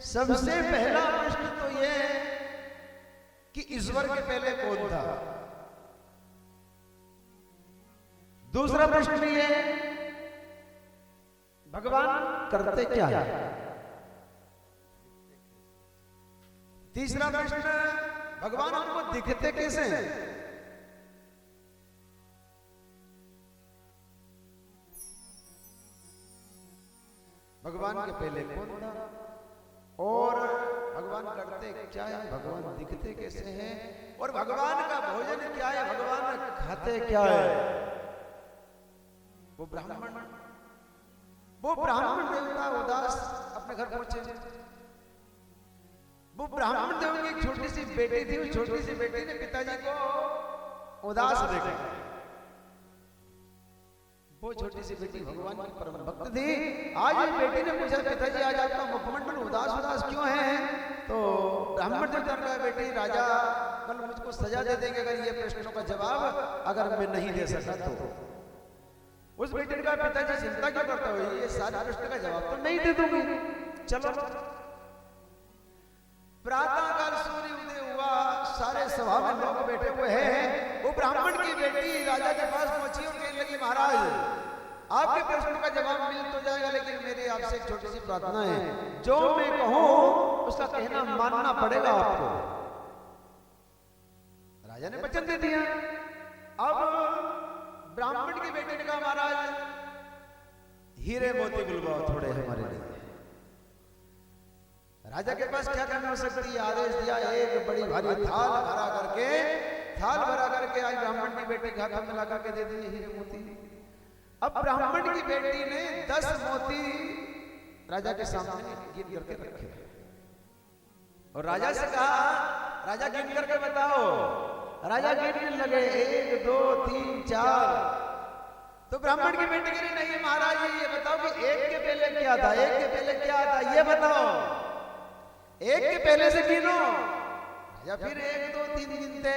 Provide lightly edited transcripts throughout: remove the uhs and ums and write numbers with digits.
सबसे पहला प्रश्न तो यह है कि ईश्वर के पहले कौन था। दूसरा प्रश्न ये भगवान करते क्या है। तीसरा प्रश्न भगवान हमको दिखते कैसे हैं। भगवान के पहले कौन था और भगवान करते क्या है, भगवान दिखते कैसे हैं और भगवान का भोजन क्या है, भगवान खाते क्या है। वो ब्राह्मण देवता उदास अपने घर पहुंचे। वो ब्राह्मण देव की एक छोटी सी बेटी थी। उस छोटी सी बेटी ने पिताजी को उदास देखा। वो छोटी सी बेटी भगवान की परम भक्त थी। आज उस बेटी ने पूछा, पिताजी आज आपका मुखमंडल उदास उदास क्यों है। तो ब्राह्मण देवता ने कहा, बेटी राजा मतलब मुझको सजा दे देंगे अगर ये प्रश्नों का जवाब अगर मैं नहीं दे सका तो। उस बेटे ने कहा, पिताजी चिंता क्यों करते हो, ये सारे प्रश्न का जवाब तो नहीं दे दूंगी। चलो प्रातः काल सूर्य उदय हुआ, सारे सभा में लोग बैठे हुए हैं। वो ब्राह्मण की बेटी राजा के पास पहुंची और कहने लगी, महाराज आपके प्रश्नों का जवाब मिल तो जाएगा, लेकिन मेरी आपसे एक छोटी सी प्रार्थना है। जो मैं कहूं उसका कहना मानना पड़ेगा आपको। राजा ने वचन दे दिया। अब ब्राह्मण की बेटी ने कहा, महाराज हीरे मोती बुलवाओ थोड़े हमारे लिए। राजा के पास क्या करना हो सकती है, आदेश दिया। एक बड़ी भारी थाल भरा करके आज ब्राह्मण की बेटी के हाथ में लगा के दे दिए हीरे मोती। अब ब्राह्मण की बेटी ने 10 मोती राजा के सामने गिन करके रखे और राजा से कहा, राजा गिन करके बताओ। राजा गिनने लगे, 1 2 3 4। तो ब्राह्मण की बेटी कह रही, नहीं महाराज ये बताओ कि एक के पहले क्या था, एक के पहले क्या था, ये बताओ। एक के पहले से गिनो। या फिर 1 2 3 गिनते।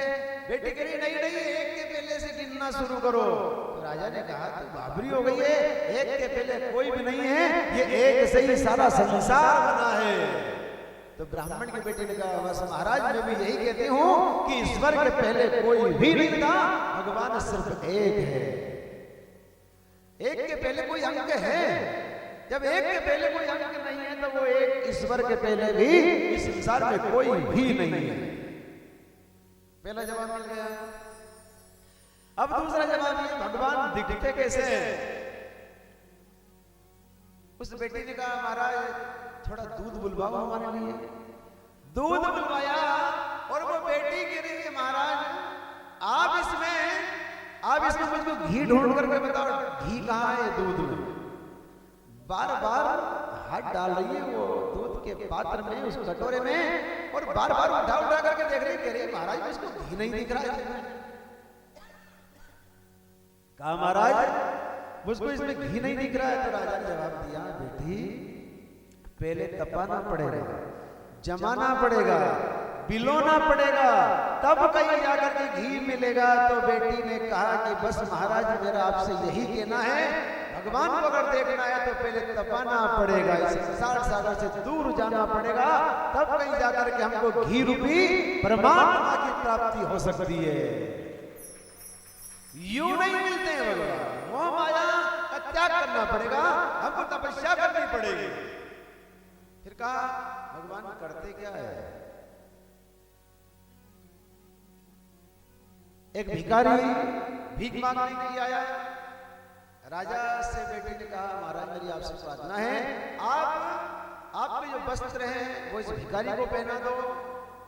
बेटी कह रही, नहीं एक के पहले से गिनना शुरू करो। तो राजा ने कहा, तू बाबरी हो गई है, एक के पहले कोई भी नहीं है, ये एक से ही सारा संसार बना है। तो ब्राह्मण की बेटी ने कहा, बस महाराज मैं भी यही कहती हूं कि ईश्वर के पहले कोई भी नहीं था, भगवान सिर्फ एक है। एक के पहले कोई अंक है। जब एक के पहले कोई अंक नहीं है तो वो एक ईश्वर के पहले भी इस संसार में कोई भी नहीं है। पहला जवाब मिल गया। अब दूसरा जवाब ये, भगवान दिखते कैसे हैं। उस बेटी ने कहा, महाराज थोड़ा दूध बुलवाओ हमारे लिए। दूध बुलवाया और वो बेटी कह रही है, महाराज आप इसमें मुझको घी ढूंढ करके बताओ, घी कहाँ है दूध में। बार बार हाथ डाल रही है वो दूध के पात्र में, उस कटोरे में, और बार बार उठा करके देख रही, कह रही महाराज मुझको घी नहीं दिख रहा है। कहा, महाराज मुझको इसमें घी नहीं दिख रहा है। तो राजा ने जवाब दिया, बेटी पहले तपाना पड़ेगा, जमाना पड़ेगा, बिलोना पड़ेगा, तब कहीं जाकर के घी मिलेगा। तो बेटी ने कहा कि बस महाराज मेरा आपसे यही कहना है, भगवान को अगर देखना है तो पहले तपाना पड़ेगा, इस संसार सागर से दूर जाना पड़ेगा, तब कहीं जाकर के हमको घी रूपी परमात्मा की प्राप्ति हो सकती है। यूं नहीं मिलते हैं भगवान, मोह माया का त्याग करना पड़ेगा, हमको तपस्या करनी पड़ेगी। फिर कहा, भगवान करते क्या है। एक भिखारी भीख मांगने के लिए आया। राजा से बेटी ने कहा, महाराज मेरी आपसे प्रार्थना है, आपके जो वस्त्र हैं वो इस भिखारी को पहना दो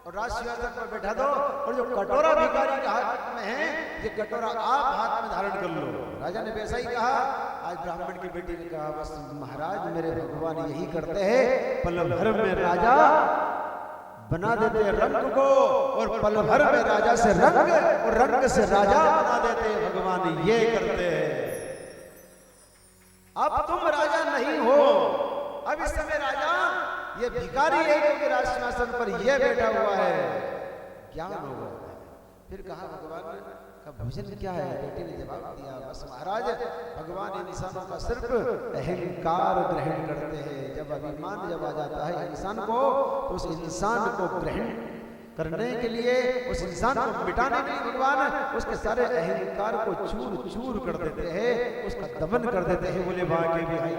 और राजसिंहासन पर बैठा दो, और जो कटोरा भिखारी के हाथ में है ये कटोरा आप हाथ में धारण कर लो। राजा ने वैसा ही कहा। आज ब्राह्मण की बेटी ने कहा, बस महाराज मेरे भगवान यही करते हैं, पल भर में राजा बना देते रंग को, और पल भर में राजा से रंग और रंग से राजा बना देते। भगवान ये करते हैं। अब तुम राजा नहीं हो, अब इस समय राजा ये भिखारी है क्योंकि राजसिंहासन पर ये बैठा हुआ है। ज्ञान होगा। फिर कहा, भगवान का भोजन क्या है? बेटी ने जवाब दिया, बस महाराज भगवान इंसानों का सिर्फ अहंकार ग्रहण करते हैं। जब अभिमान जब आ जाता है इंसान को, तो उस इंसान को ग्रहण करने के लिए, उस इंसान को मिटाने के लिए भगवान उसके सारे अहंकार को चूर चूर कर देते हैं, उसका दमन कर देते हैं। बोले बाके बिहारी